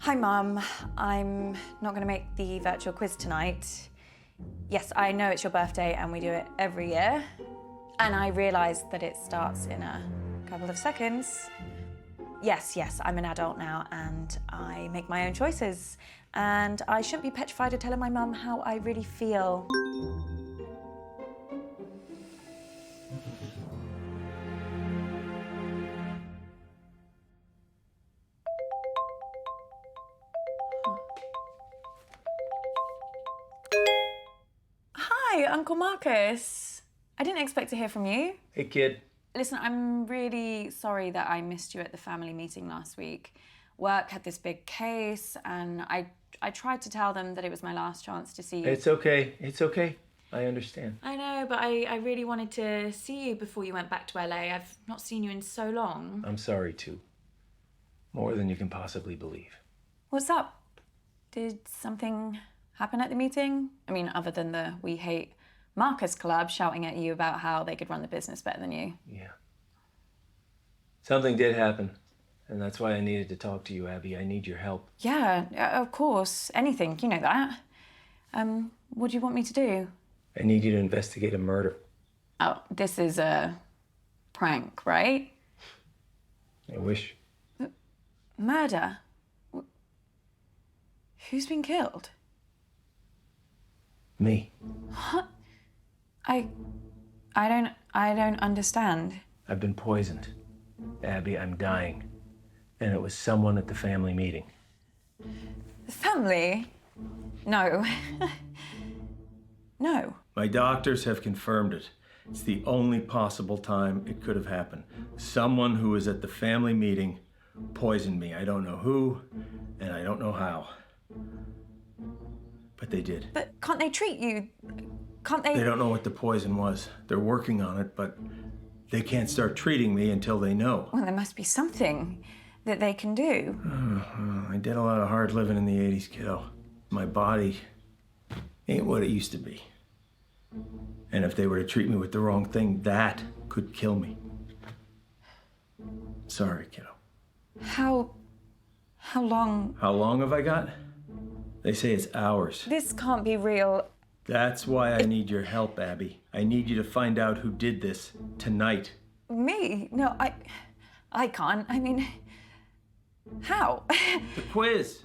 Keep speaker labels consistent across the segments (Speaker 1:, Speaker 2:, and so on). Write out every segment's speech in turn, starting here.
Speaker 1: Hi, Mum. I'm not going to make the virtual quiz tonight. Yes, I know it's your birthday and we do it every year. And I realise that it starts in a couple of seconds. Yes, I'm an adult now and I make my own choices. And I shouldn't be petrified of telling my mum how I really feel. Hi, Uncle Marcus. I didn't expect to hear from you.
Speaker 2: Hey, kid.
Speaker 1: Listen, I'm really sorry that I missed you at the family meeting last week. Work had this big case, and I tried to tell them that it was my last chance to see you.
Speaker 2: It's okay. It's okay. I understand.
Speaker 1: I know, but I really wanted to see you before you went back to LA. I've not seen you in so long.
Speaker 2: I'm sorry, too. More than you can possibly believe.
Speaker 1: What's up? Did something happen at the meeting? I mean, other than the We Hate Marcus Club shouting at you about how they could run the business better than you.
Speaker 2: Yeah. Something did happen, and that's why I needed to talk to you, Abby. I need your help.
Speaker 1: Yeah, of course. Anything, you know that. What do you want me to do?
Speaker 2: I need you to investigate a murder.
Speaker 1: Oh, this is a prank, right?
Speaker 2: I wish.
Speaker 1: Murder? Who's been killed?
Speaker 2: Me.
Speaker 1: What? I don't understand.
Speaker 2: I've been poisoned. Abby, I'm dying. And it was someone at the family meeting.
Speaker 1: The family? No. No.
Speaker 3: My doctors have confirmed it. It's the only possible time it could have happened. Someone who was at the family meeting poisoned me. I don't know who, and I don't know how. But they did.
Speaker 1: But can't they treat you? Can't they?
Speaker 3: They don't know what the poison was. They're working on it, but they can't start treating me until they know.
Speaker 1: Well, there must be something that they can do.
Speaker 3: I did a lot of hard living in the 80s, kiddo. My body ain't what it used to be. And if they were to treat me with the wrong thing, that could kill me. Sorry, kiddo.
Speaker 1: How long?
Speaker 3: How long have I got? They say it's hours.
Speaker 1: This can't be real.
Speaker 3: That's why I need your help, Abby. I need you to find out who did this tonight.
Speaker 1: Me? No, I can't. I mean, how?
Speaker 3: The quiz.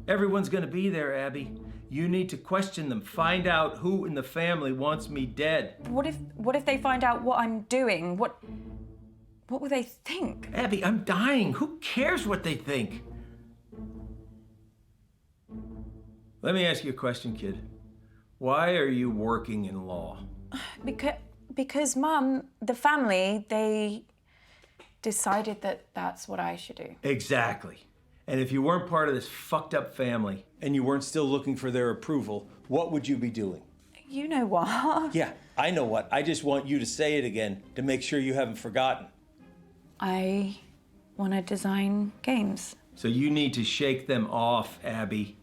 Speaker 3: Everyone's gonna be there, Abby. You need to question them. Find out who in the family wants me dead.
Speaker 1: What if they find out what I'm doing? What will they think?
Speaker 3: Abby, I'm dying. Who cares what they think? Let me ask you a question, kid. Why are you working in law?
Speaker 1: Because Mum, the family, they decided that that's what I should do.
Speaker 3: Exactly. And if you weren't part of this fucked up family and you weren't still looking for their approval, what would you be doing?
Speaker 1: You know what?
Speaker 3: Yeah, I know what. I just want you to say it again to make sure you haven't forgotten.
Speaker 1: I want to design games.
Speaker 3: So you need to shake them off, Abby.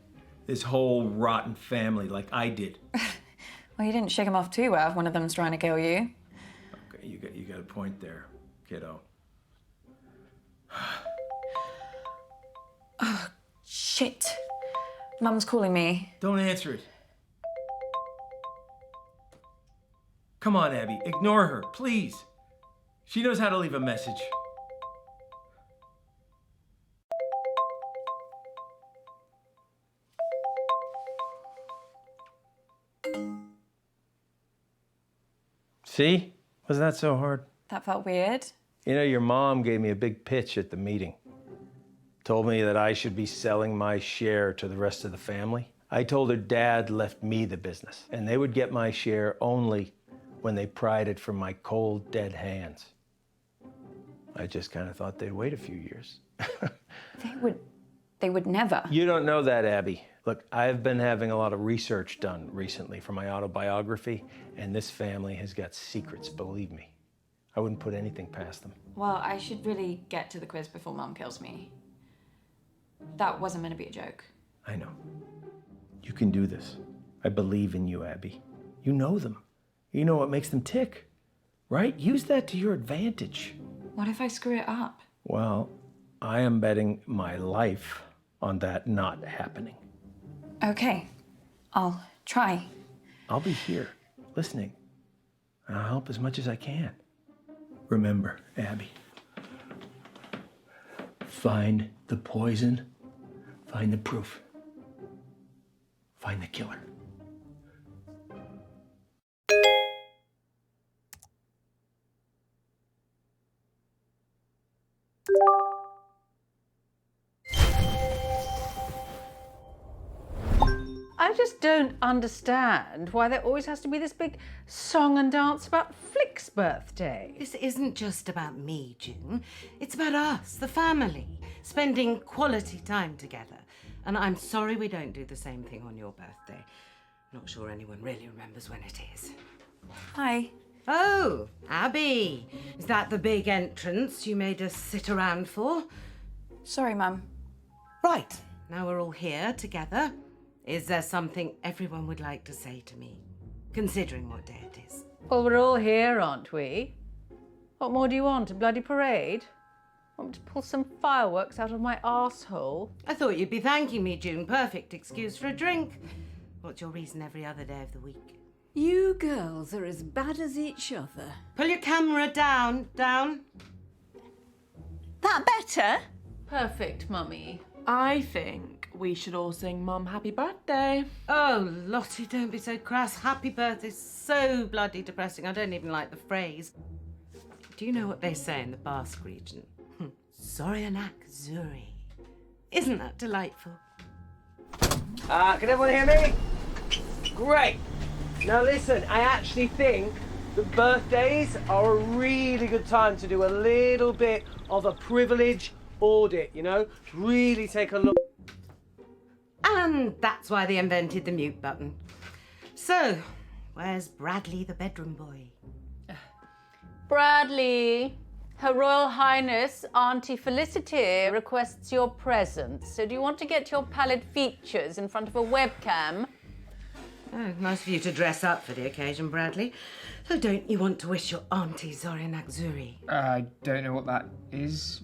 Speaker 3: This whole rotten family like I did.
Speaker 1: Well, you didn't shake them off too well if one of them's trying to kill you.
Speaker 3: Okay, you got a point there, kiddo.
Speaker 1: Oh, shit. Mum's calling me.
Speaker 3: Don't answer it. Come on, Abby, ignore her, please. She knows how to leave a message. See? Wasn't that so hard?
Speaker 1: That felt weird.
Speaker 2: You know, your mom gave me a big pitch at the meeting. Told me that I should be selling my share to the rest of the family. I told her Dad left me the business, and they would get my share only when they pried it from my cold, dead hands. I just kind of thought they'd wait a few years.
Speaker 1: They would never.
Speaker 2: You don't know that, Abby. Look, I've been having a lot of research done recently for my autobiography, and this family has got secrets, believe me. I wouldn't put anything past them.
Speaker 1: Well, I should really get to the quiz before Mum kills me. That wasn't meant to be a joke.
Speaker 2: I know. You can do this. I believe in you, Abby. You know them. You know what makes them tick, right? Use that to your advantage.
Speaker 1: What if I screw it up?
Speaker 2: Well, I am betting my life on that not happening.
Speaker 1: Okay, I'll try.
Speaker 2: I'll be here, listening, and I'll help as much as I can. Remember, Abby, find the poison, find the proof, find the killer.
Speaker 4: I just don't understand why there always has to be this big song and dance about Flick's birthday.
Speaker 5: This isn't just about me, June. It's about us, the family, spending quality time together. And I'm sorry we don't do the same thing on your birthday. Not sure anyone really remembers when it is.
Speaker 1: Hi.
Speaker 5: Oh, Abby. Is that the big entrance you made us sit around for?
Speaker 1: Sorry, Mum.
Speaker 5: Right, now we're all here together. Is there something everyone would like to say to me, considering what day it is?
Speaker 4: Well, we're all here, aren't we? What more do you want? A bloody parade? Want me to pull some fireworks out of my arsehole?
Speaker 5: I thought you'd be thanking me, June. Perfect excuse for a drink. What's your reason every other day of the week?
Speaker 6: You girls are as bad as each other.
Speaker 5: Pull your camera down.
Speaker 6: That better?
Speaker 4: Perfect, Mummy.
Speaker 7: I think we should all sing Mum Happy Birthday.
Speaker 5: Oh, Lottie, don't be so crass. Happy birthday's so bloody depressing. I don't even like the phrase. Do you know what they say in the Basque region? Zorianak Zuri. Isn't that delightful?
Speaker 8: Can everyone hear me? Great. Now listen, I actually think that birthdays are a really good time to do a little bit of a privilege audit, you know? Really take a look.
Speaker 5: And that's why they invented the mute button. So, where's Bradley the bedroom boy?
Speaker 4: Bradley, Her Royal Highness Auntie Felicity requests your presence. So do you want to get your pallid features in front of a webcam?
Speaker 5: Oh, nice of you to dress up for the occasion, Bradley. So don't you want to wish your auntie Zorianak Zuri?
Speaker 9: I don't know what that is,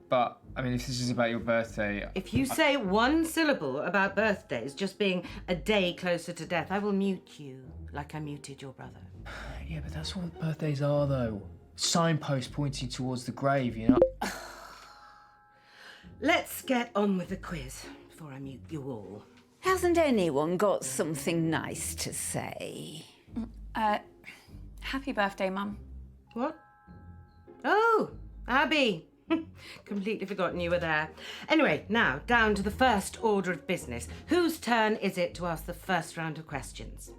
Speaker 9: but I mean, if this is about your birthday...
Speaker 5: If you say one syllable about birthdays just being a day closer to death, I will mute you like I muted your brother.
Speaker 9: Yeah, but that's what birthdays are, though. Signposts pointing towards the grave, you know?
Speaker 5: Let's get on with the quiz before I mute you all.
Speaker 6: Hasn't anyone got something nice to say?
Speaker 1: Happy birthday, Mum.
Speaker 5: What? Oh, Abby. Completely forgotten you were there. Anyway, now down to the first order of business. Whose turn is it to ask the first round of questions?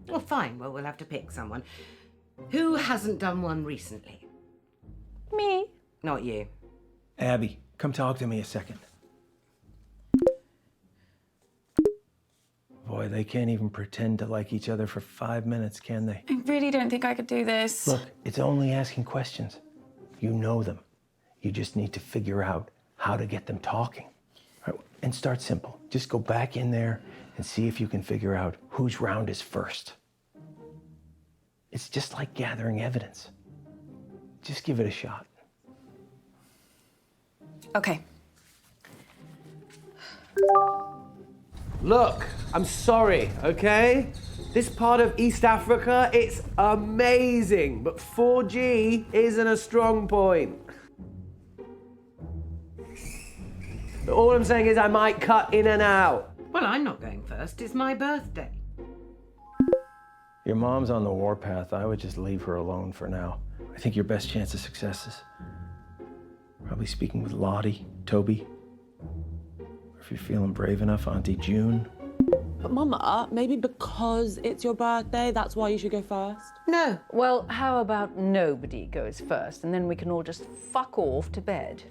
Speaker 5: Well, fine. Well, we'll have to pick someone. Who hasn't done one recently?
Speaker 4: Me.
Speaker 5: Not you.
Speaker 2: Abby, come talk to me a second. Boy, they can't even pretend to like each other for 5 minutes, can they?
Speaker 1: I really don't think I could do this.
Speaker 2: Look, it's only asking questions. You know them. You just need to figure out how to get them talking. Right? And start simple. Just go back in there and see if you can figure out whose round is first. It's just like gathering evidence. Just give it a shot.
Speaker 1: Okay.
Speaker 8: Look, I'm sorry, okay? This part of East Africa, it's amazing, but 4G isn't a strong point. All I'm saying is I might cut in and out.
Speaker 5: Well, I'm not going first. It's my birthday.
Speaker 2: Your mom's on the warpath. I would just leave her alone for now. I think your best chance of success is probably speaking with Lottie, Toby, or if you're feeling brave enough, Auntie June.
Speaker 7: But Mama, maybe because it's your birthday, that's why you should go first?
Speaker 5: No.
Speaker 4: Well, how about nobody goes first and then we can all just fuck off to bed?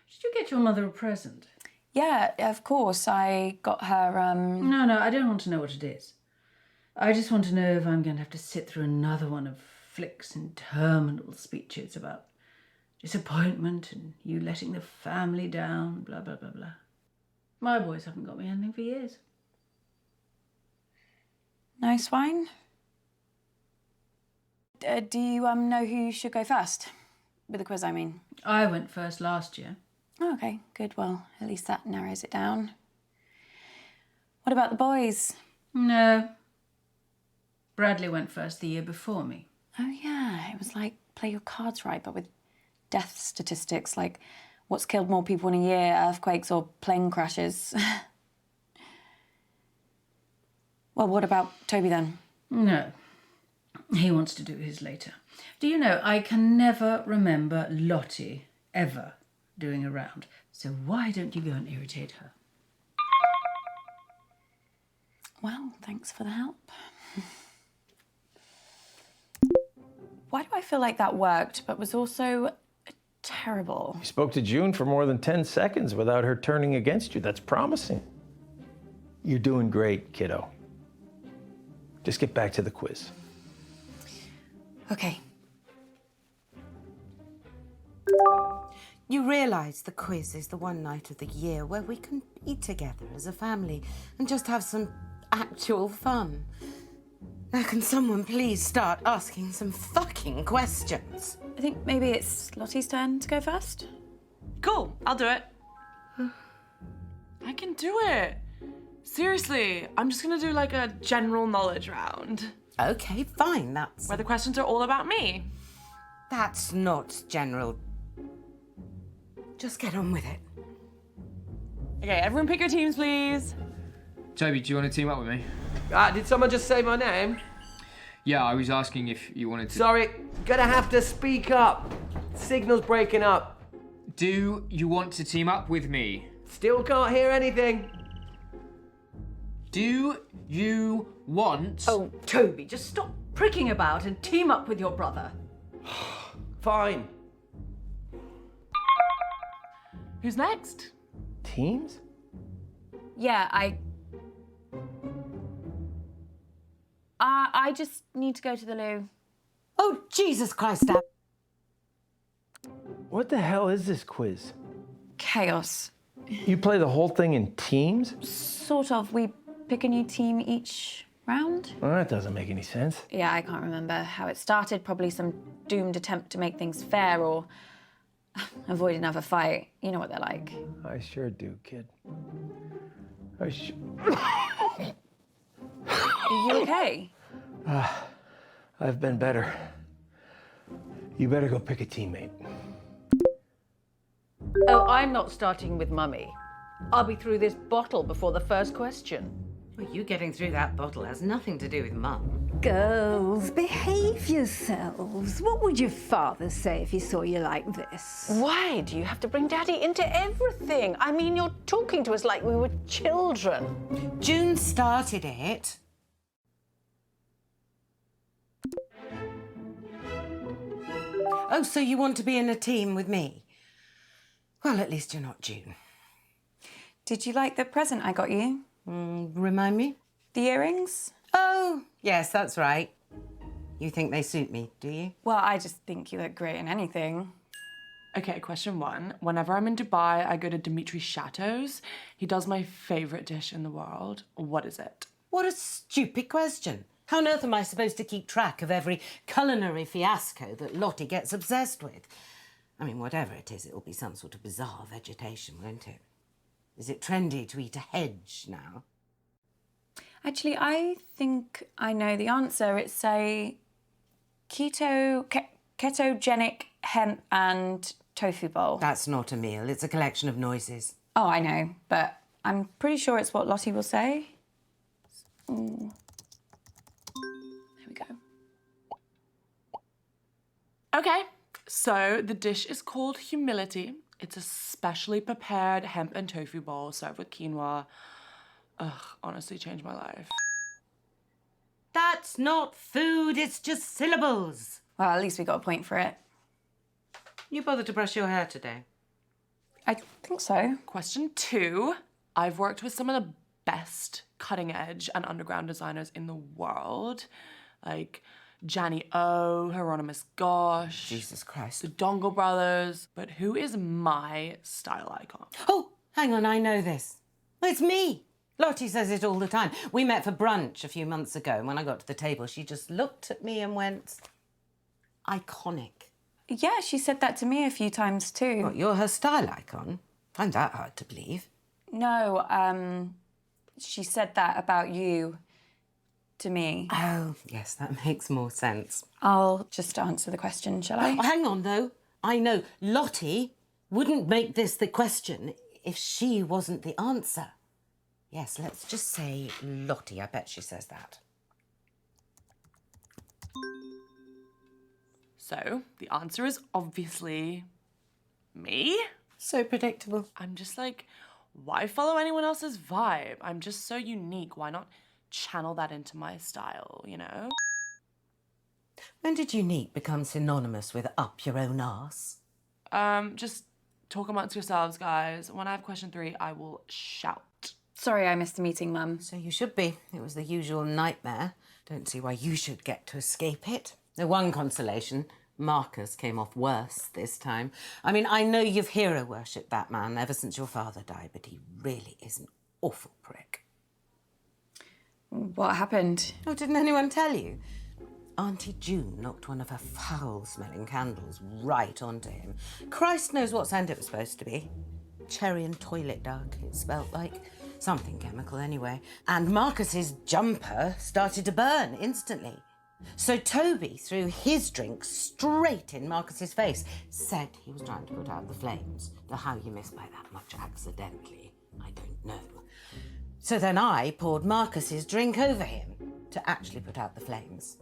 Speaker 4: Did you get your mother a present?
Speaker 1: Yeah, of course. I got her,
Speaker 4: No, I don't want to know what it is. I just want to know if I'm going to have to sit through another one of
Speaker 10: flicks interminable speeches about disappointment and you letting the family down, blah, blah, blah, blah. My boys haven't got me anything for years.
Speaker 1: Nice wine. Do you know who should go first? With the quiz, I mean.
Speaker 10: I went first last year.
Speaker 1: Oh, okay, good. Well, at least that narrows it down. What about the boys?
Speaker 10: No. Bradley went first the year before me.
Speaker 1: Oh, yeah. It was like play your cards right, but with death statistics, like what's killed more people in a year, earthquakes or plane crashes. Well, what about Toby then?
Speaker 10: No. He wants to do his later. Do you know, I can never remember Lottie ever doing a round. So why don't you go and irritate her?
Speaker 1: Well, thanks for the help. Why do I feel like that worked, but was also terrible?
Speaker 2: You spoke to June for more than 10 seconds without her turning against you. That's promising. You're doing great, kiddo. Just get back to the quiz.
Speaker 1: Okay.
Speaker 5: You realise the quiz is the one night of the year where we can be together as a family and just have some actual fun. Now, can someone please start asking some fucking questions?
Speaker 1: I think maybe it's Lottie's turn to go first.
Speaker 11: Cool, I'll do it. I can do it. Seriously, I'm just gonna do like a general knowledge round.
Speaker 5: Okay, fine, that's...
Speaker 11: Where the questions are all about me.
Speaker 5: That's not general. Just get on with it.
Speaker 11: Okay, everyone pick your teams, please.
Speaker 9: Toby, do you want to team up with me?
Speaker 8: Did someone just say my name?
Speaker 9: Yeah, I was asking if you wanted to...
Speaker 8: Sorry, gonna have to speak up. Signal's breaking up.
Speaker 9: Do you want to team up with me?
Speaker 8: Still can't hear anything.
Speaker 9: Do you want...
Speaker 10: Oh, Toby, just stop pricking about and team up with your brother.
Speaker 8: Fine.
Speaker 11: Who's next?
Speaker 2: Teams?
Speaker 1: Yeah, I just need to go to the loo.
Speaker 5: Oh, Jesus Christ, Dad.
Speaker 2: What the hell is this quiz?
Speaker 1: Chaos.
Speaker 2: You play the whole thing in teams?
Speaker 1: Sort of. We pick a new team each round.
Speaker 2: Well, that doesn't make any sense.
Speaker 1: Yeah, I can't remember how it started. Probably some doomed attempt to make things fair or avoid another fight. You know what they're like.
Speaker 2: I sure do, kid.
Speaker 1: Are you okay?
Speaker 2: I've been better. You better go pick a teammate.
Speaker 4: Oh, I'm not starting with Mummy. I'll be through this bottle before the first question.
Speaker 5: Well, you getting through that bottle has nothing to do with Mum.
Speaker 6: Girls, behave yourselves. What would your father say if he saw you like this?
Speaker 4: Why do you have to bring Daddy into everything? I mean, you're talking to us like we were children.
Speaker 5: June started it. Oh, so you want to be in a team with me? Well, at least you're not June.
Speaker 1: Did you like the present I got you?
Speaker 5: Remind me?
Speaker 1: The earrings?
Speaker 5: Oh, yes, that's right. You think they suit me, do you?
Speaker 1: Well, I just think you look great in anything.
Speaker 11: Okay, question one. Whenever I'm in Dubai, I go to Dimitri's chateaus. He does my favorite dish in the world. What is it?
Speaker 5: What a stupid question. How on earth am I supposed to keep track of every culinary fiasco that Lottie gets obsessed with? I mean, whatever it is, it'll be some sort of bizarre vegetation, won't it? Is it trendy to eat a hedge now?
Speaker 1: Actually, I think I know the answer. It's a ketogenic hemp and tofu bowl.
Speaker 5: That's not a meal. It's a collection of noises.
Speaker 1: Oh, I know, but I'm pretty sure it's what Lottie will say. There we go.
Speaker 11: Okay, so the dish is called humility. It's a specially prepared hemp and tofu bowl served with quinoa. Ugh, honestly changed my life.
Speaker 5: That's not food, it's just syllables.
Speaker 1: Well, at least we got a point for it.
Speaker 5: You bothered to brush your hair today?
Speaker 1: I think so.
Speaker 11: Question two. I've worked with some of the best cutting edge and underground designers in the world. Like Janny O, Hieronymus Gosh.
Speaker 5: Jesus Christ.
Speaker 11: The Dongle Brothers. But who is my style icon?
Speaker 5: Oh, hang on, I know this. It's me. Lottie says it all the time. We met for brunch a few months ago, and when I got to the table, she just looked at me and went, iconic.
Speaker 1: Yeah, she said that to me a few times too.
Speaker 5: What, you're her style icon? Find that hard to believe.
Speaker 1: No, she said that about you to me.
Speaker 5: Oh, yes, that makes more sense.
Speaker 1: I'll just answer the question, shall I?
Speaker 5: Oh, hang on, though. I know Lottie wouldn't make this the question if she wasn't the answer. Yes, let's just say Lottie. I bet she says that.
Speaker 11: So, the answer is obviously me.
Speaker 5: So predictable.
Speaker 11: I'm just like, why follow anyone else's vibe? I'm just so unique. Why not channel that into my style, you know?
Speaker 5: When did unique become synonymous with up your own arse?
Speaker 11: Just talk amongst yourselves, guys. When I have question 3, I will shout.
Speaker 1: Sorry I missed the meeting, Mum.
Speaker 5: So you should be. It was the usual nightmare. Don't see why you should get to escape it. The one consolation, Marcus came off worse this time. I mean, I know you've hero-worshipped that man ever since your father died, but he really is an awful prick.
Speaker 1: What happened?
Speaker 5: Oh, didn't anyone tell you? Auntie June knocked one of her foul-smelling candles right onto him. Christ knows what scent it was supposed to be. Cherry and toilet duck, it smelled like. Something chemical, anyway. And Marcus's jumper started to burn instantly. So Toby threw his drink straight in Marcus's face. Said he was trying to put out the flames. Though how you miss by that much accidentally, I don't know. So then I poured Marcus's drink over him to actually put out the flames.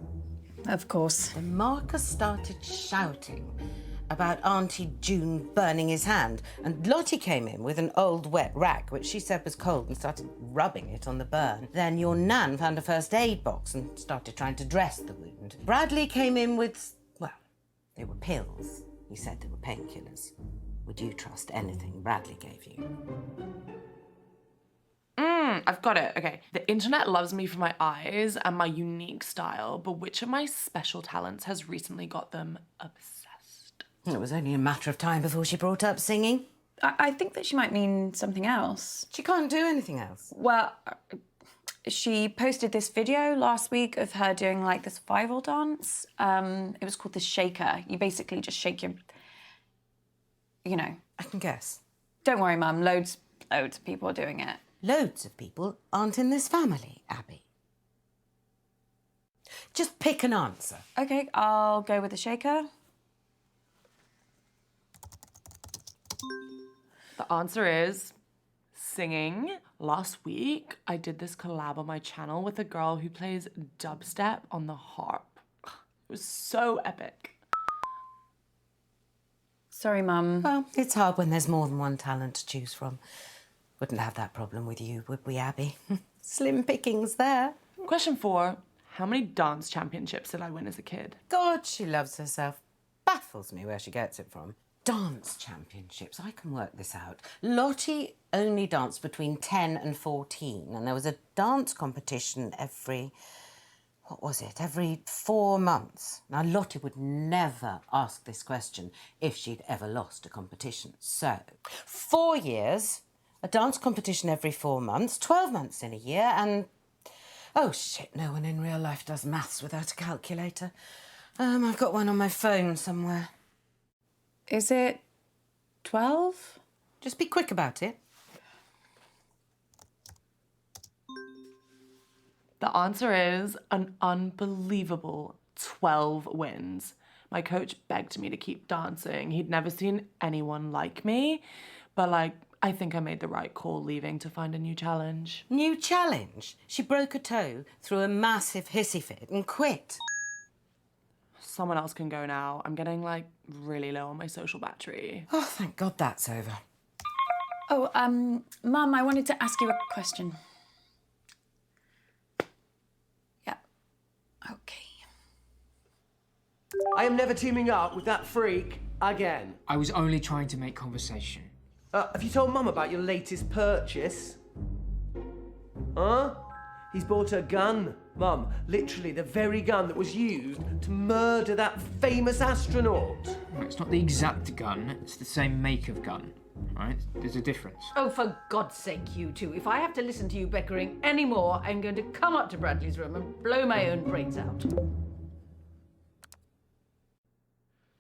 Speaker 1: Of course.
Speaker 5: Then Marcus started shouting about Auntie June burning his hand, and Lottie came in with an old wet rag, which she said was cold, and started rubbing it on the burn. Then your nan found a first aid box and started trying to dress the wound. Bradley came in with, well, they were pills. He said they were painkillers. Would you trust anything Bradley gave you?
Speaker 11: I've got it. Okay. The internet loves me for my eyes and my unique style, but which of my special talents has recently got them obsessed?
Speaker 5: It was only a matter of time before she brought up singing.
Speaker 1: I think that she might mean something else.
Speaker 5: She can't do anything else.
Speaker 1: Well, she posted this video last week of her doing like this viral dance. It was called the shaker. You basically just shake your, you know.
Speaker 5: I can guess.
Speaker 1: Don't worry, Mum. Loads of people are doing it.
Speaker 5: Loads of people aren't in this family, Abby. Just pick an answer.
Speaker 1: Okay, I'll go with the shaker.
Speaker 11: The answer is singing. Last week, I did this collab on my channel with a girl who plays dubstep on the harp. It was so epic.
Speaker 1: Sorry, Mum.
Speaker 5: Well, it's hard when there's more than one talent to choose from. Wouldn't have that problem with you, would we, Abby? Slim pickings there.
Speaker 11: Question 4. How many dance championships did I win as a kid?
Speaker 5: God, she loves herself. Baffles me where she gets it from. Dance championships, I can work this out. Lottie only danced between 10 and 14, and there was a dance competition every 4 months. Now, Lottie would never ask this question if she'd ever lost a competition. So, 4 years, a dance competition every 4 months, 12 months in a year, and... Oh, shit, no one in real life does maths without a calculator. I've got one on my phone somewhere.
Speaker 1: Is it 12?
Speaker 5: Just be quick about it.
Speaker 11: The answer is an unbelievable 12 wins. My coach begged me to keep dancing. He'd never seen anyone like me, but I think I made the right call leaving to find a new challenge.
Speaker 5: New challenge? She broke a toe, threw a massive hissy fit and quit.
Speaker 11: Someone else can go now. I'm getting really low on my social battery.
Speaker 5: Oh, thank God that's over.
Speaker 1: Oh, Mum, I wanted to ask you a question. Yeah. Okay.
Speaker 8: I am never teaming up with that freak again.
Speaker 9: I was only trying to make conversation.
Speaker 8: Have you told Mum about your latest purchase? Huh? He's bought a gun, Mum. Literally the very gun that was used to murder that famous astronaut.
Speaker 9: It's not the exact gun, it's the same make of gun, right? There's a difference.
Speaker 4: Oh, for God's sake, you two. If I have to listen to you bickering anymore, I'm going to come up to Bradley's room and blow my own brains out.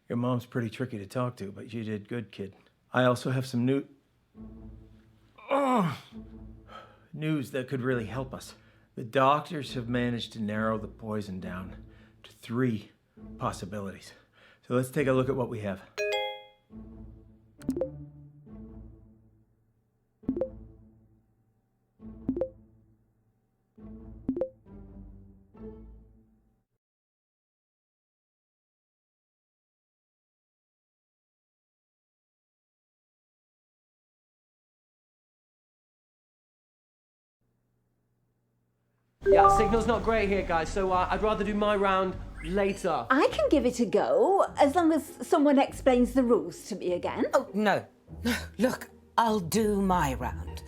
Speaker 3: Your mom's pretty tricky to talk to, but you did good, kid. I also have some news that could really help us. The doctors have managed to narrow the poison down to 3 possibilities. So let's take a look at what we have.
Speaker 8: Yeah, signal's not great here, guys, so I'd rather do my round later.
Speaker 6: I can give it a go, as long as someone explains the rules to me again.
Speaker 5: Oh, no. Look, I'll do my round.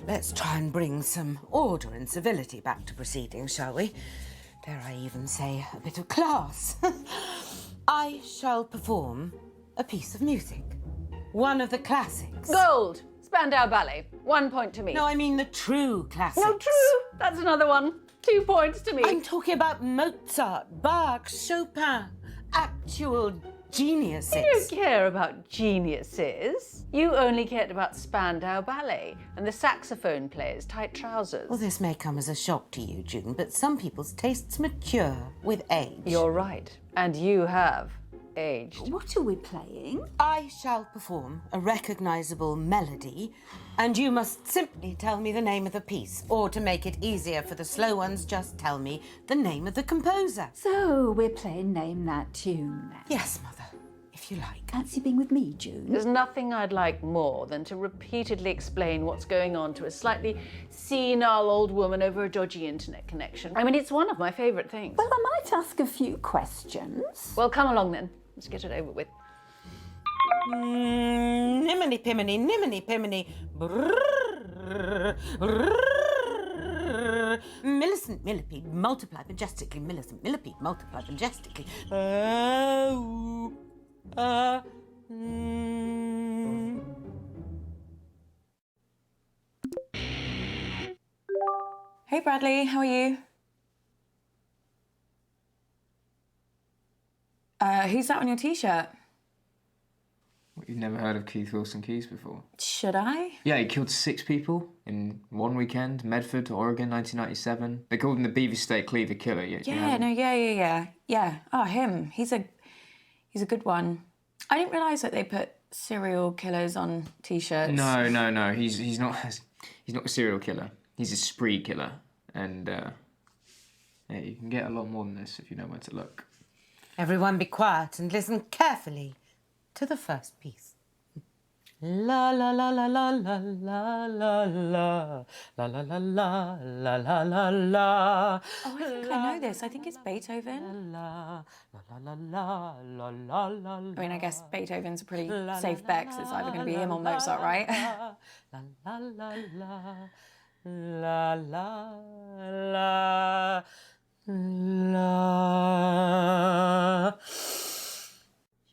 Speaker 5: Let's try and bring some order and civility back to proceedings, shall we? Dare I even say a bit of class? I shall perform a piece of music. One of the classics.
Speaker 4: Gold! Spandau Ballet. 1 point to me.
Speaker 5: No, I mean the true classics.
Speaker 4: No, true. That's another one. 2 points to me.
Speaker 5: I'm talking about Mozart, Bach, Chopin. Actual geniuses.
Speaker 4: You don't care about geniuses. You only cared about Spandau Ballet and the saxophone player's tight trousers.
Speaker 5: Well, this may come as a shock to you, June, but some people's tastes mature with age.
Speaker 4: You're right. And you have aged.
Speaker 6: What are we playing?
Speaker 5: I shall perform a recognisable melody, and you must simply tell me the name of the piece, or to make it easier for the slow ones, just tell me the name of the composer.
Speaker 6: So we're playing Name That Tune then?
Speaker 5: Yes, Mother, if you like.
Speaker 6: Fancy being with me, June?
Speaker 4: There's nothing I'd like more than to repeatedly explain what's going on to a slightly senile old woman over a dodgy internet connection. I mean, it's one of my favourite things.
Speaker 6: Well, I might ask a few questions.
Speaker 4: Well, come along then. Let's get it over with.
Speaker 5: Niminy piminy, niminy piminy. Millicent millipede, multiply majestically. Millicent millipede, multiply majestically.
Speaker 1: Hey Bradley, how are you? Who's that on your t-shirt?
Speaker 9: What, you've never heard of Keith Wilson Keys before?
Speaker 1: Should I?
Speaker 9: Yeah, he killed 6 people in one weekend, Medford, Oregon, 1997. They called him the Beaver State Cleaver Killer.
Speaker 1: Yeah. Oh, him. He's a good one. I didn't realise that they put serial killers on t-shirts.
Speaker 9: No. He's not a serial killer. He's a spree killer. And, yeah, you can get a lot more than this if you know where to look.
Speaker 5: Everyone be quiet and listen carefully to the first piece. La la la la la la la la la la la la la la la la la.
Speaker 1: Oh, I think I know this. I think it's Beethoven.
Speaker 5: La la la la la la la.
Speaker 1: I mean, I guess Beethoven's a pretty safe bet because it's either going to be him or Mozart, right?
Speaker 5: La la la la la la la.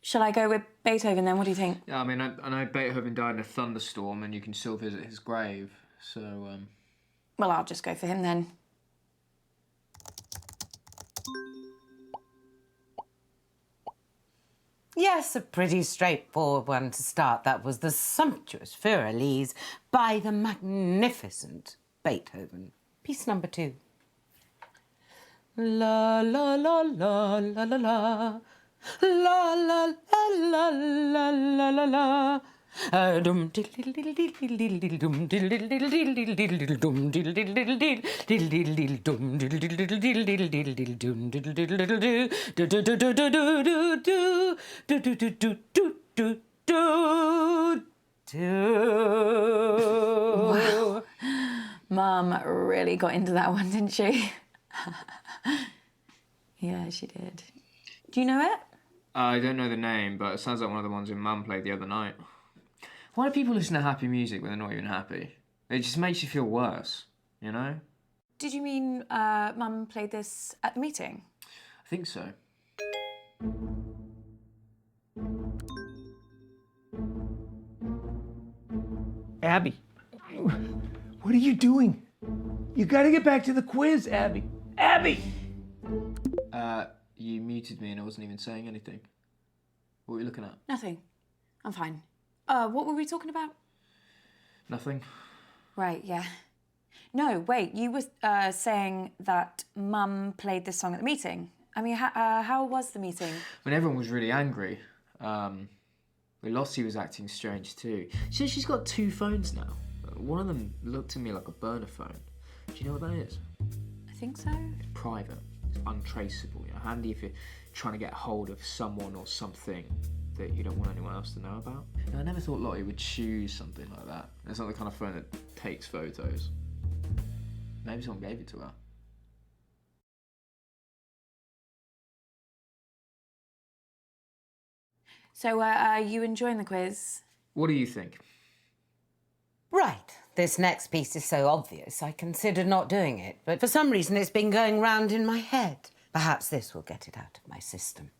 Speaker 1: Shall I go with Beethoven then? What do you think?
Speaker 9: Yeah, I mean, I know Beethoven died in a thunderstorm and you can still visit his grave, so,
Speaker 1: Well, I'll just go for him then.
Speaker 5: Yes, a pretty straightforward one to start. That was the sumptuous Für Elise by the magnificent Beethoven. Piece number 2. La la la la la la la. La la la la la la la la. Dum diddle diddle diddle diddle dum diddle diddle diddle diddle dum diddle diddle diddle diddle diddle dum diddle diddle diddle diddle diddle dum diddle diddle diddle do do do do do do do do do do do do do.
Speaker 1: Wow. Mum really got into that one, didn't she? Yeah, she did. Do you know it?
Speaker 9: I don't know the name, but it sounds like one of the ones your mum played the other night. Why do people listen to happy music when they're not even happy? It just makes you feel worse, you know?
Speaker 1: Did you mean Mum played this at the meeting?
Speaker 9: I think so.
Speaker 3: Abby, what are you doing? You gotta get back to the quiz, Abby. Abby!
Speaker 9: You muted me and I wasn't even saying anything. What were you looking at?
Speaker 1: Nothing. I'm fine. What were we talking about?
Speaker 9: Nothing.
Speaker 1: Right, yeah. No, wait, you were saying that Mum played this song at the meeting. I mean, how was the meeting?
Speaker 9: I mean, everyone was really angry. Lottie was acting strange too. She says she's got 2 phones now. One of them looked at me like a burner phone. Do you know what that is?
Speaker 1: I think so.
Speaker 9: It's private. It's untraceable. You know, handy if you're trying to get hold of someone or something that you don't want anyone else to know about. And I never thought Lottie would choose something like that. It's not the kind of phone that takes photos. Maybe someone gave it to her.
Speaker 1: So, are you enjoying the quiz?
Speaker 9: What do you think?
Speaker 5: Right. This next piece is so obvious, I considered not doing it. But for some reason, it's been going round in my head. Perhaps this will get it out of my system.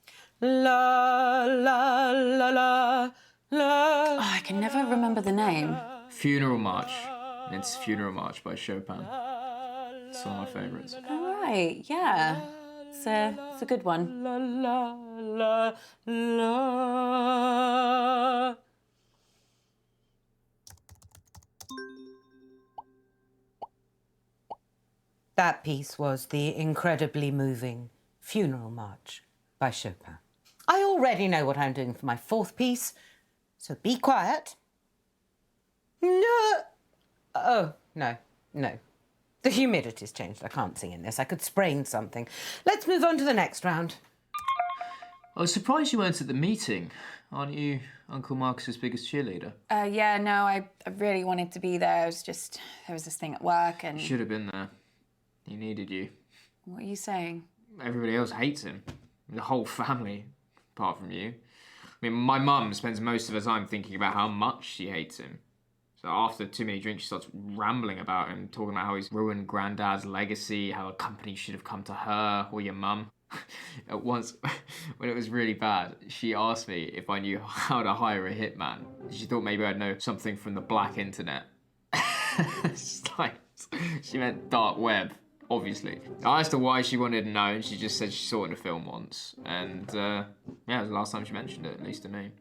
Speaker 5: La, la, la, la, la.
Speaker 1: Oh, I can never remember the name.
Speaker 9: Funeral March. It's Funeral March by Chopin. It's one of my favourites.
Speaker 1: All right, yeah. It's a good one.
Speaker 5: La, la, la, la. That piece was the incredibly moving Funeral March by Chopin. I already know what I'm doing for my 4th piece, so be quiet. No. Oh, no. The humidity's changed. I can't sing in this. I could sprain something. Let's move on to the next round.
Speaker 9: I was surprised you weren't at the meeting. Aren't you Uncle Marcus's biggest cheerleader?
Speaker 1: Yeah, no, I really wanted to be there. It was just, there was this thing at work and...
Speaker 9: You should have been there. He needed you.
Speaker 1: What are you saying?
Speaker 9: Everybody else hates him. The whole family, apart from you. I mean, my mum spends most of her time thinking about how much she hates him. So after too many drinks, she starts rambling about him, talking about how he's ruined Granddad's legacy, how a company should have come to her or your mum. At once, when it was really bad, she asked me if I knew how to hire a hitman. She thought maybe I'd know something from the black internet. It's like, she meant dark web. Obviously. I asked her why she wanted to know, and she just said she saw it in a film once. And, yeah, it was the last time she mentioned it, at least to me.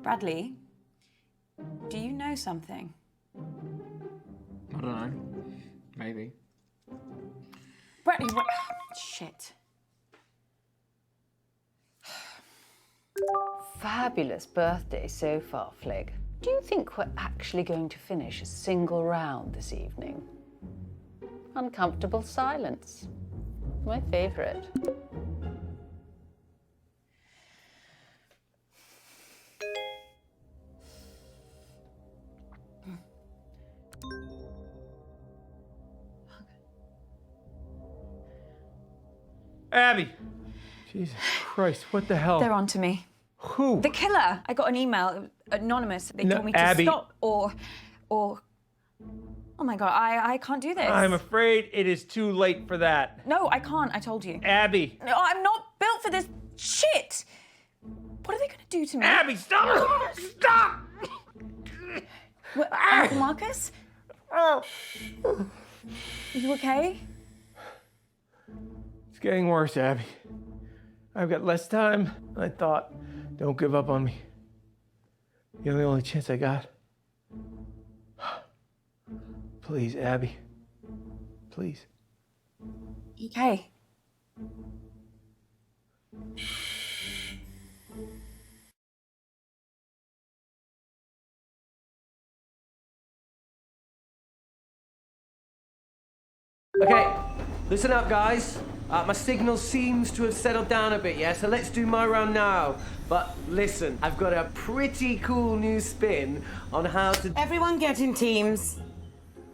Speaker 1: Bradley, do you know something?
Speaker 9: I don't know. Maybe.
Speaker 1: Bradley, what? Shit.
Speaker 4: Fabulous birthday so far, Flig. Do you think we're actually going to finish a single round this evening? Uncomfortable silence. My favourite.
Speaker 3: Abby! Jesus Christ, what the hell?
Speaker 1: They're on to me.
Speaker 3: Who?
Speaker 1: The killer. I got an email, anonymous. They told me to
Speaker 3: Abby.
Speaker 1: stop or... Oh my God, I can't do this.
Speaker 3: I'm afraid it is too late for that.
Speaker 1: No, I can't, I told you.
Speaker 3: Abby!
Speaker 1: No, I'm not built for this shit! What are they gonna do to me?
Speaker 3: Abby, stop! Stop!
Speaker 1: What, Uncle Marcus? Are you okay?
Speaker 3: It's getting worse, Abby. I've got less time than I thought. Don't give up on me. You're the only chance I got. Please, Abby. Please.
Speaker 1: Okay.
Speaker 8: Okay, listen up, guys. My signal seems to have settled down a bit, yeah? So let's do my round now. But listen, I've got a pretty cool new spin on how to...
Speaker 5: Everyone get in teams.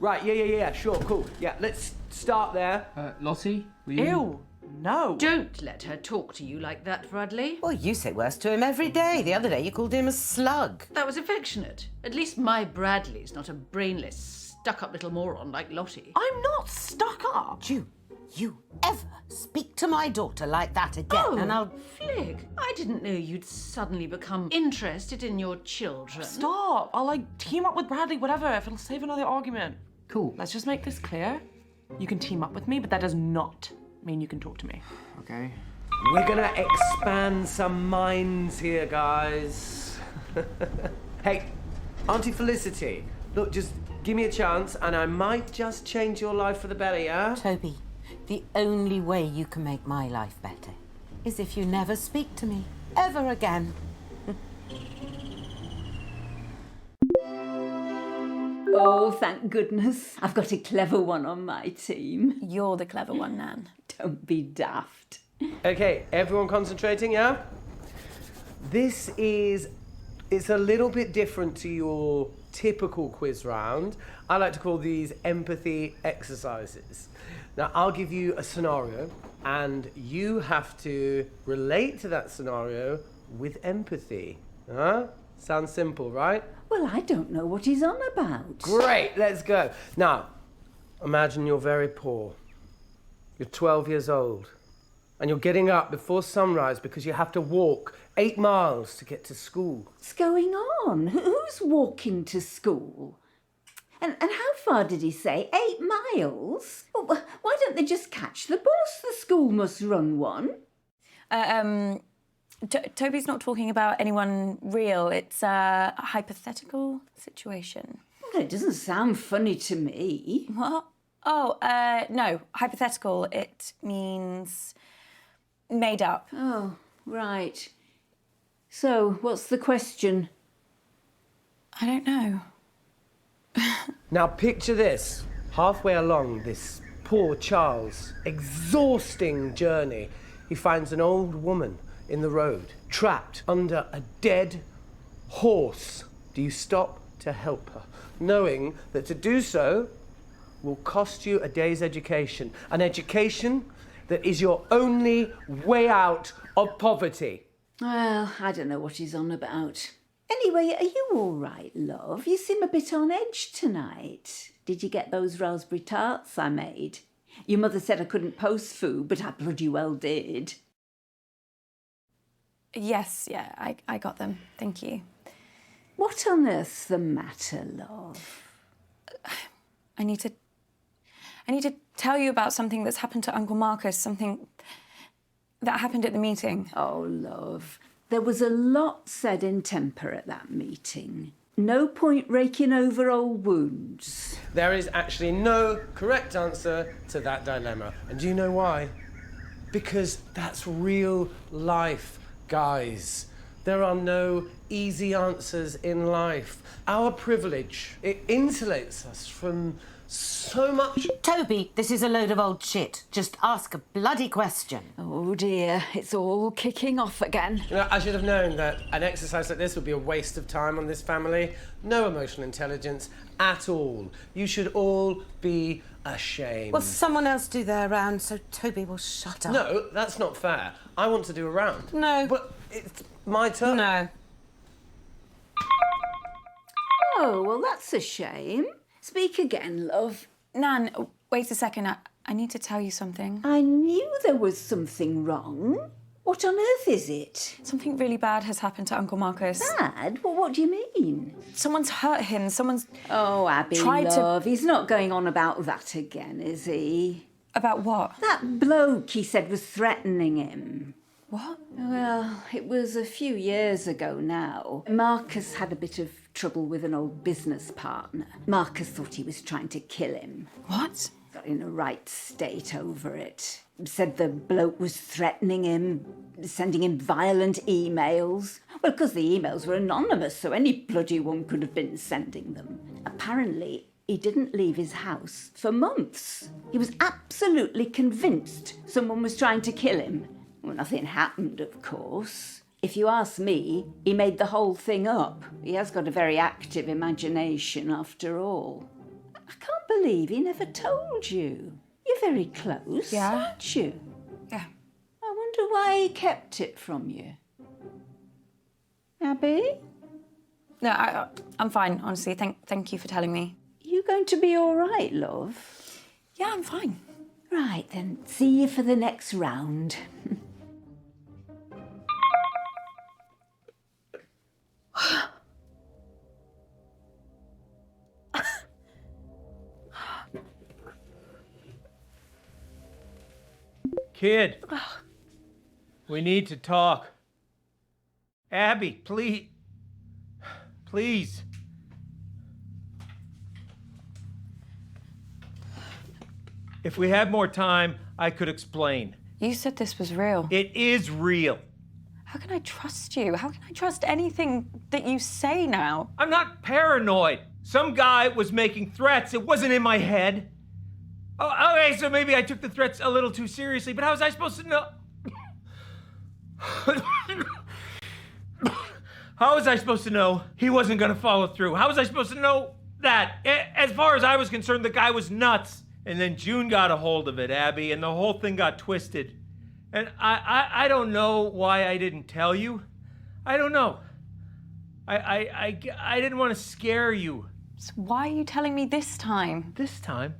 Speaker 8: Right, yeah, sure, cool. Yeah, let's start there.
Speaker 9: Lottie, will you...
Speaker 11: Ew, no.
Speaker 10: Don't let her talk to you like that, Bradley.
Speaker 5: Well, you say worse to him every day. The other day you called him a slug.
Speaker 10: That was affectionate. At least my Bradley's not a brainless stuck-up little moron like Lottie.
Speaker 11: I'm not stuck up.
Speaker 5: You ever speak to my daughter like that again, and I'll...
Speaker 10: Flig, I didn't know you'd suddenly become interested in your children.
Speaker 11: Stop. I'll, like, team up with Bradley, whatever, if it'll save another argument.
Speaker 10: Cool.
Speaker 11: Let's just make this clear. You can team up with me, but that does not mean you can talk to me.
Speaker 9: Okay.
Speaker 8: We're gonna expand some minds here, guys. Hey, Auntie Felicity, look, just give me a chance and I might just change your life for the better, yeah?
Speaker 5: Toby, the only way you can make my life better is if you never speak to me ever again.
Speaker 6: Oh, thank goodness. I've got a clever one on my team.
Speaker 1: You're the clever one, Nan.
Speaker 6: Don't be daft.
Speaker 8: Okay, everyone concentrating, yeah? It's a little bit different to your typical quiz round. I like to call these empathy exercises. Now, I'll give you a scenario, and you have to relate to that scenario with empathy. Huh? Sounds simple, right?
Speaker 6: Well, I don't know what he's on about.
Speaker 8: Great, let's go. Now, imagine you're very poor. You're 12 years old, and you're getting up before sunrise because you have to walk 8 miles to get to school.
Speaker 6: What's going on? Who's walking to school? And how far did he say? 8 miles? Well, why don't they just catch the bus? The school must run one.
Speaker 1: Toby's not talking about anyone real. It's a hypothetical situation.
Speaker 6: Well, it doesn't sound funny to me.
Speaker 1: What? Oh, no. Hypothetical, it means made up.
Speaker 6: Oh, right. So, what's the question?
Speaker 1: I don't know.
Speaker 8: Now picture this. Halfway along this poor Charles' exhausting journey, he finds an old woman in the road, trapped under a dead horse. Do you stop to help her, knowing that to do so will cost you a day's education, an education that is your only way out of poverty?
Speaker 6: Well, I don't know what he's on about. Anyway, are you all right, love? You seem a bit on edge tonight. Did you get those raspberry tarts I made? Your mother said I couldn't post food, but I bloody well did.
Speaker 1: Yes, yeah, I got them. Thank you.
Speaker 6: What on earth's the matter, love?
Speaker 1: I need to tell you about something that's happened to Uncle Marcus, something that happened at the meeting.
Speaker 6: Oh, love. There was a lot said in temper at that meeting. No point raking over old wounds.
Speaker 8: There is actually no correct answer to that dilemma. And do you know why? Because that's real life, guys. There are no easy answers in life. Our privilege, it insulates us from so much...
Speaker 5: Toby, this is a load of old shit. Just ask a bloody question.
Speaker 6: Oh dear, it's all kicking off again.
Speaker 8: You know, I should have known that an exercise like this would be a waste of time on this family. No emotional intelligence at all. You should all be ashamed.
Speaker 5: Well, someone else do their round so Toby will shut up.
Speaker 8: No, that's not fair. I want to do a round.
Speaker 5: No.
Speaker 8: But it's my turn.
Speaker 5: No.
Speaker 6: Oh, well, that's a shame. Speak again, love.
Speaker 1: Nan, wait a second. I need to tell you something.
Speaker 6: I knew there was something wrong. What on earth is it?
Speaker 1: Something really bad has happened to Uncle Marcus.
Speaker 6: Bad? Well, what do you mean?
Speaker 1: Someone's hurt him. Someone's...
Speaker 6: Oh, Abby, love, he's not going on about that again, is he?
Speaker 1: About what?
Speaker 6: That bloke he said was threatening him.
Speaker 1: What?
Speaker 6: Well, it was a few years ago now. Marcus had a bit of trouble with an old business partner. Marcus thought he was trying to kill him.
Speaker 1: What?
Speaker 6: Got in a right state over it. Said the bloke was threatening him, sending him violent emails. Well, because the emails were anonymous, so any bloody one could have been sending them. Apparently, he didn't leave his house for months. He was absolutely convinced someone was trying to kill him. Well, nothing happened, of course. If you ask me, he made the whole thing up. He has got a very active imagination, after all. I can't believe he never told you. You're very close, aren't you?
Speaker 1: Yeah.
Speaker 6: I wonder why he kept it from you. Abby?
Speaker 1: No, I'm fine, honestly. Thank you for telling me.
Speaker 6: You going to be all right, love?
Speaker 1: Yeah, I'm fine.
Speaker 6: Right, then. See you for the next round.
Speaker 2: Kid, we need to talk. Abby, please. Please. If we had more time, I could explain.
Speaker 1: You said this was real.
Speaker 2: It is real.
Speaker 1: How can I trust you? How can I trust anything that you say now?
Speaker 2: I'm not paranoid. Some guy was making threats. It wasn't in my head. Oh, okay, so maybe I took the threats a little too seriously, but how was I supposed to know? How was I supposed to know he wasn't gonna follow through? How was I supposed to know that? As far as I was concerned, the guy was nuts. And then June got a hold of it, Abby, and the whole thing got twisted. And I don't know why I didn't tell you. I don't know. I didn't want to scare you.
Speaker 1: So why are you telling me this time?
Speaker 2: This time?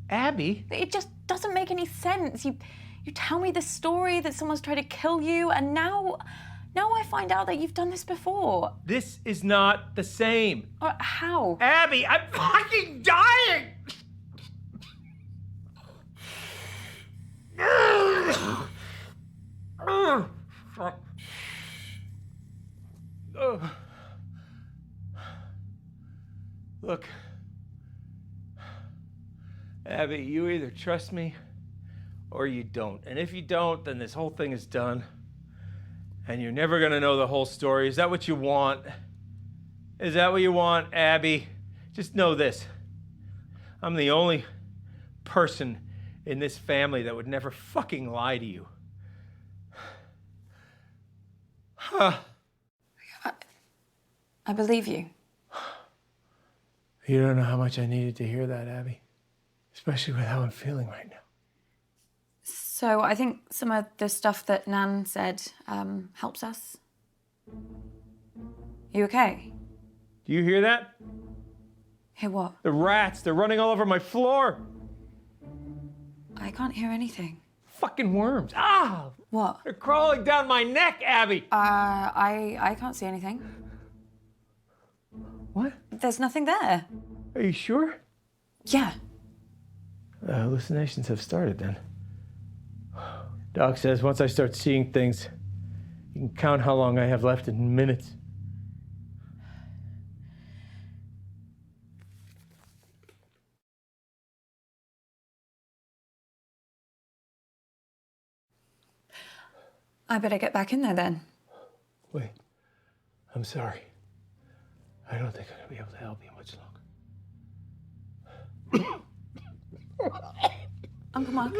Speaker 2: Abby?
Speaker 1: It just doesn't make any sense. You tell me the story that someone's tried to kill you, and now I find out that you've done this before.
Speaker 2: This is not the same.
Speaker 1: How?
Speaker 2: Abby, I'm fucking dying! Look, Abby, you either trust me or you don't. And if you don't, then this whole thing is done. And you're never gonna know the whole story. Is that what you want? Is that what you want, Abby? Just know this. I'm the only person in this family that would never fucking lie to you.
Speaker 1: I believe you.
Speaker 2: You don't know how much I needed to hear that, Abby. Especially with how I'm feeling right now.
Speaker 1: So I think some of the stuff that Nan said helps us. You okay?
Speaker 2: Do you hear that?
Speaker 1: Hear what?
Speaker 2: The rats, they're running all over my floor.
Speaker 1: I can't hear anything.
Speaker 2: Fucking worms. Ah!
Speaker 1: What?
Speaker 2: They're crawling down my neck, Abby.
Speaker 1: I can't see anything.
Speaker 2: What?
Speaker 1: There's nothing there.
Speaker 2: Are you sure?
Speaker 1: Yeah.
Speaker 2: Hallucinations have started then. Doc says once I start seeing things, you can count how long I have left in minutes.
Speaker 1: I better get back in there then.
Speaker 2: Wait, I'm sorry. I don't think I'm gonna be able to help you much longer.
Speaker 1: Uncle Mark.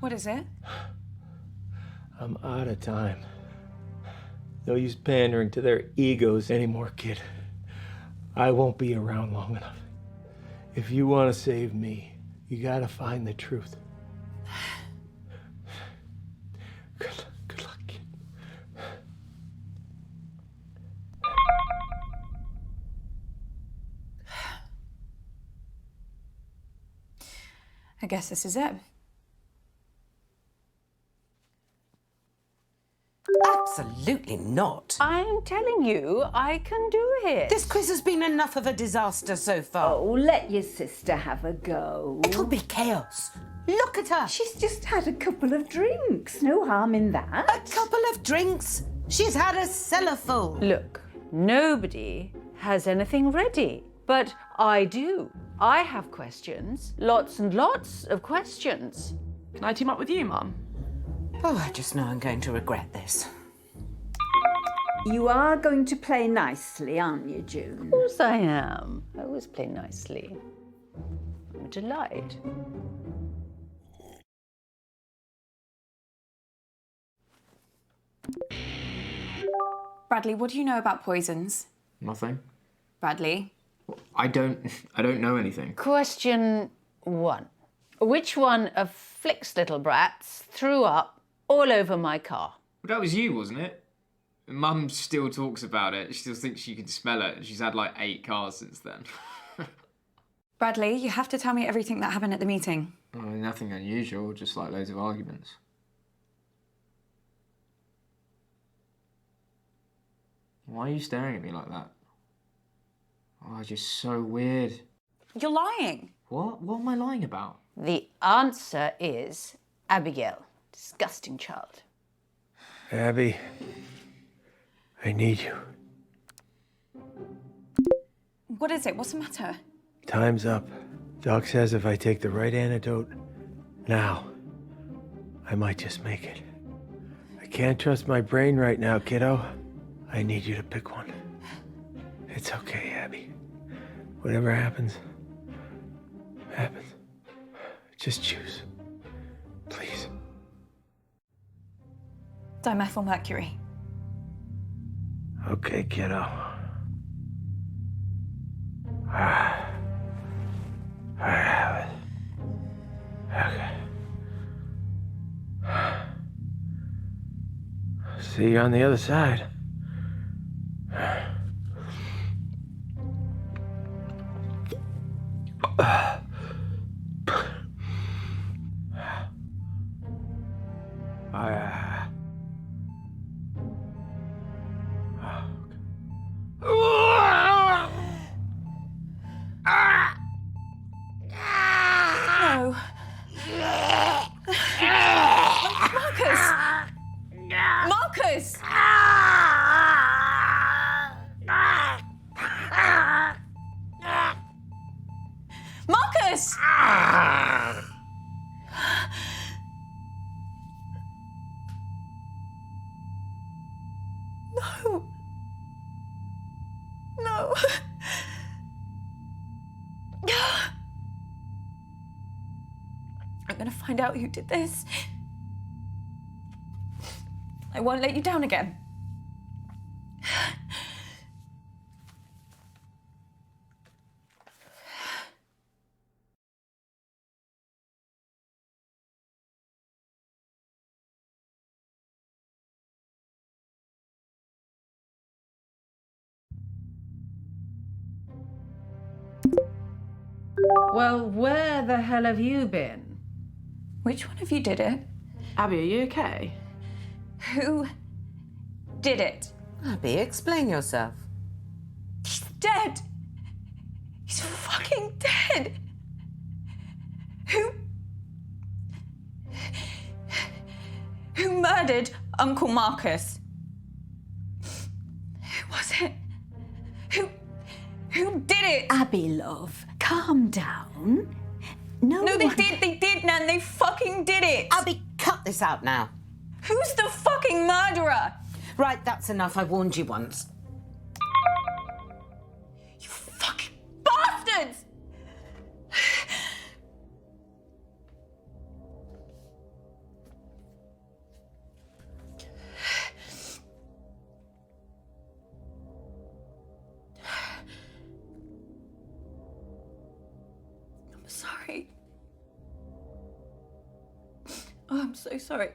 Speaker 1: What is it?
Speaker 2: I'm out of time. No use pandering to their egos anymore, kid. I won't be around long enough. If you want to save me, you gotta find the truth. Good luck, kid.
Speaker 1: I guess this is it.
Speaker 5: Absolutely not.
Speaker 4: I'm telling you, I can do it.
Speaker 5: This quiz has been enough of a disaster so far.
Speaker 6: Oh, let your sister have a go.
Speaker 5: It'll be chaos. Look at her.
Speaker 6: She's just had a couple of drinks. No harm in that.
Speaker 5: A couple of drinks. She's had a cellar full.
Speaker 4: Look, nobody has anything ready, but I do. I have questions. Lots and lots of questions.
Speaker 11: Can I team up with you, Mum?
Speaker 5: Oh, I just know I'm going to regret this.
Speaker 6: You are going to play nicely, aren't you, June?
Speaker 4: Of course I am. I always play nicely. I'm a delight.
Speaker 1: Bradley, what do you know about poisons?
Speaker 9: Nothing.
Speaker 1: Bradley?
Speaker 9: I don't know anything.
Speaker 4: Question 1. Which one of Flick's little brats threw up all over my car?
Speaker 9: Well, that was you, wasn't it? Mum still talks about it. She still thinks she can smell it. She's had like 8 cars since then.
Speaker 1: Bradley, you have to tell me everything that happened at the meeting.
Speaker 9: Oh, nothing unusual, just like loads of arguments. Why are you staring at me like that? Oh, just so weird.
Speaker 1: You're lying.
Speaker 9: What? What am I lying about?
Speaker 4: The answer is Abigail. Disgusting child.
Speaker 3: Abby, I need you.
Speaker 1: What is it? What's the matter?
Speaker 3: Time's up. Doc says if I take the right antidote now, I might just make it. I can't trust my brain right now, kiddo. I need you to pick one. It's okay, Abby. Whatever happens, happens. Just choose. Please.
Speaker 1: Dimethylmercury.
Speaker 3: Okay, kiddo. I have it. Okay. See you on the other side.
Speaker 1: No. Marcus! Marcus! Marcus! No. No. I'm gonna find out who did this. I won't let you down again.
Speaker 10: Well, where the hell have you been?
Speaker 1: Which one of you did it?
Speaker 11: Abby, are you okay?
Speaker 1: Who did it?
Speaker 5: Abby, explain yourself.
Speaker 1: He's dead. He's fucking dead. Who murdered Uncle Marcus? Who was it? Who did it?
Speaker 6: Abby, love, calm down. No,
Speaker 1: They did, Nan. They fucking did it.
Speaker 5: Abby, cut this out now.
Speaker 1: Who's the fucking murderer?
Speaker 5: Right, that's enough. I warned you once.
Speaker 1: You fucking bastards! I'm sorry. Oh, I'm so sorry.